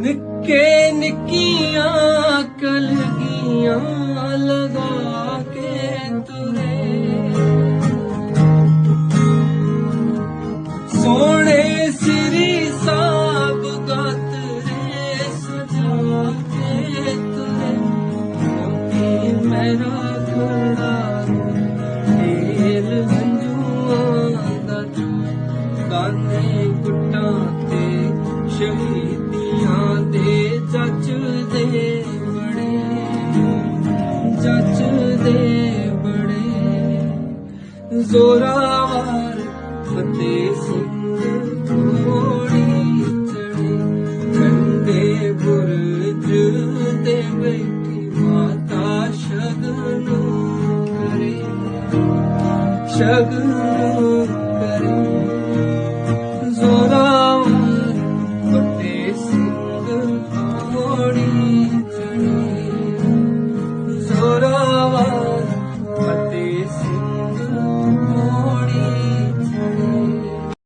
निक्के निक्कियां कलगियां लगा के तुरे सोने सिरी साब गातरे सजा के तुरे मेरा खड़ा खेल हंजुआं दा गाने गुट्टां ते शहीदियां दे जचदे बड़े जोरावर फतेह सिंह घोड़ी चढ़े ठंडे बुर्ज ते बैठी माता शगनों करे शग